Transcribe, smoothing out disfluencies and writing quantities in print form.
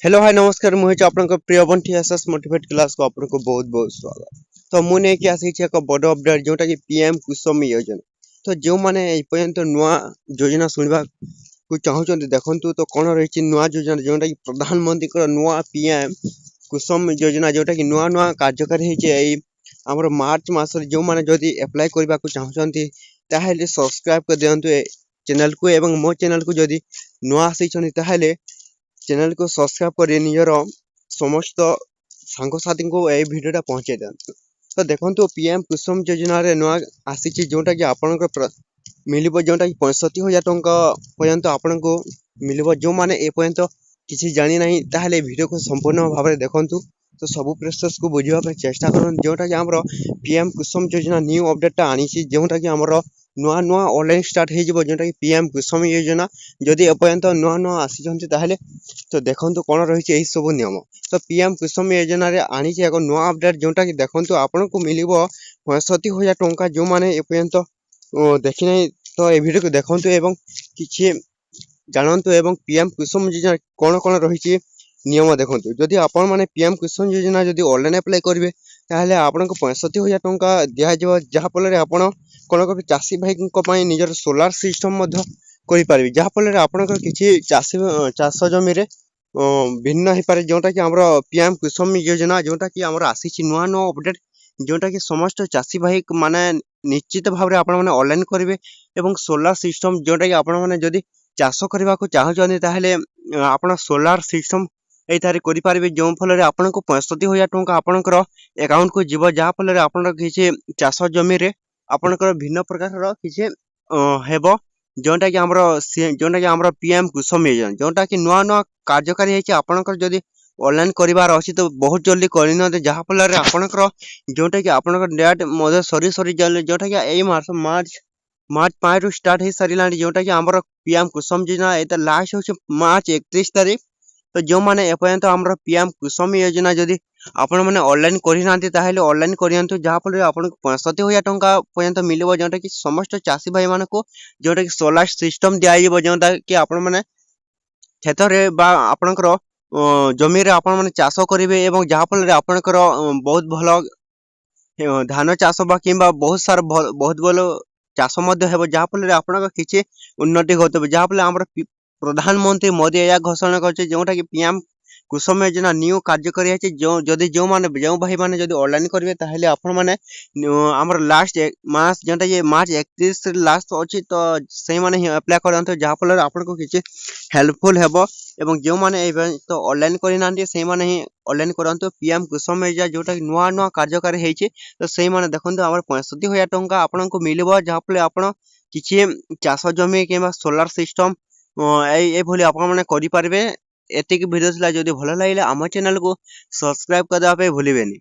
Hello hi नमस्कार मुझे आपन प्रिय बंटी एसएस मोटिवेट क्लास को आपन को बहुत बहुत स्वागत। तो मुझे कि आसी एक बड़ अपडेट जोटा कि पीएम कुसुम योजना। तो जो माने ए पर्यंत नुआ योजना सुनबा को चाहउछन देखंतु तो कोन रहिछि नुआ योजना जोटा कि प्रधानमंत्री को नुआ पीएम कुसुम योजना जोटा कि नुआ नुआ कार्यकारी हेछि एई हमर मार्च मास रे जो माने जदी अप्लाई करबा को चाहउछन ताहेले सब्सक्राइब कर दियंतु चैनल को एवं मो चैनल को जदी नुआ आसीछन ताहेले चैनल को सब्सक्राइब कर निजर समस्त सांगसाथी को ए भिडियोटा पहुंचे दियंतु। तो देखंतु पीएम कुसुम योजना रे नुआ आसीछि जोटा कि आपन मिलिबो जोटा कि 65,000 टंका पर्यंत आपन को मिलिबो जो माने ए पर्यंत किछि जानि नाही ताहले वीडियो को संपूर्ण भाबरे देखंतु। तो सब प्रोसेस को बुझिबा पे चेष्टा करन जोटा कि हमरो पीएम कुसुम योजना न्यू अपडेट आनिछि जोटा कि हमरो नुआ नुआ ऑनलाइन स्टार्ट हे जिवो जोटा कि पीएम कुसुम योजना जदि ए पर्यंत नुआ नुआ आसीछन्ति ताहले तो देखंतु कोन रहिछि एही सब नियम। तो पीएम कुसुम योजना रे आनिछि एगो नुआ अपडेट जोटा कि देखंतु आपन को मिलिबो 65,000 टंका जो माने ए पर्यंत देखि नै। तो ए वीडियो को देखंतु एवं किछि जानंतु एवं पीएम कुसुम योजना कोन कोन रहिछि नियम देखंतु। जदि आपन माने पीएम कुसुम योजना जदि ऑनलाइन अप्लाई करिवे ताहले आपन को 65,000 टंका दिया जिवो जहा फल रे आपन कोन को चासी भाई को पई निजर सोलार सिस्टम मध्य करि पारबे जहा फल रे आपन को किछि चासी चाष जमी रे भिन्न हे पारे जोटा कि हमरो पीएम कुसुम योजना जोटा कि हमरो आसीछि नुआ नुआ अपडेट जोटा कि समस्त चासी भाई माने निश्चित भाव रे आपन माने ऑनलाइन करिवे एवं सोलार सिस्टम जोटा कि आपन माने जदि चाष करबा को चाहउछन ताहले आपन सोलार सिस्टम एई तारे करि पारबे जो फल रे आपन को 65,000 टंका आपनकर अकाउंट को जीव जहा फल रे आपन किछि चाष जमी रे आपनकर भिन्न प्रकार रो किछि हेबो जोटा कि हमरो पीएम कुसुम योजना जोटा कि नुआ नुआ कार्यकारी हेछि आपनकर जदि ऑनलाइन करिवार अछि तो बहुत जल्दी करि न दे जहा फल रे आपनकर जोटा कि आपनकर डेट मधे सरी जले जोटा कि एई मार्च 5 रु स्टार्ट हे सरिलानी जोटा कि हमरो पीएम कुसुम योजना एता लास्ट होछि मार्च 31 तारिख। तो जो माने ए पर्यंत हमरो पीएम कुसुम योजना जदि आपण माने ऑनलाइन करि नांती ताहेले ऑनलाइन करियंतु जहा फल रे आपन 65,000 टंका पर्यंत मिलिबो जोटा कि समस्त चासी भाई माने को जोटा कि सोलार सिस्टम दिया जिवो जोटा कि आपण माने खेतर रे बा आपनकर जमी रे आपण माने चाष करिवे एवं जहा फल रे आपनकर बहुत भलो धान चाष बा किंबा बहुत सारा बहुत भलो चाष मध्य हेबो जहा फल रे आपनकर किछि उन्नति होतबे जहा फल हमर प्रधानमंत्री मोदी या घोषणा करছে जोटा कि पीएम कुसुम योजना न्यू कार्यकारी है जो जदि जो माने जो भाई माने जदि ऑनलाइन करिवे ताहले आपण माने हमर लास्ट मास जोटा ये मार्च 31 लास्ट अछि तो सही माने ही अप्लाई करंत जहा फल आपण को किछि हेल्पफुल हेबो एवं जो माने तो ऑनलाइन करि नांती सही माने ही ऑनलाइन करंत पीएम कुसुम योजना जोटा कि नुआ नुआ कार्यकारी हेछि। तो सही माने देखंतु हमर 65,000 टंका आपण को मिलिबो जहा फल आपण किछि चाष जमी केबा सोलार सिस्टम ए भली आपण माने करि पारबे। एतिक वीडियो थिला जदि भलो लागिला हम चैनल को सब्सक्राइब कर देबा पे भूलिबेनी।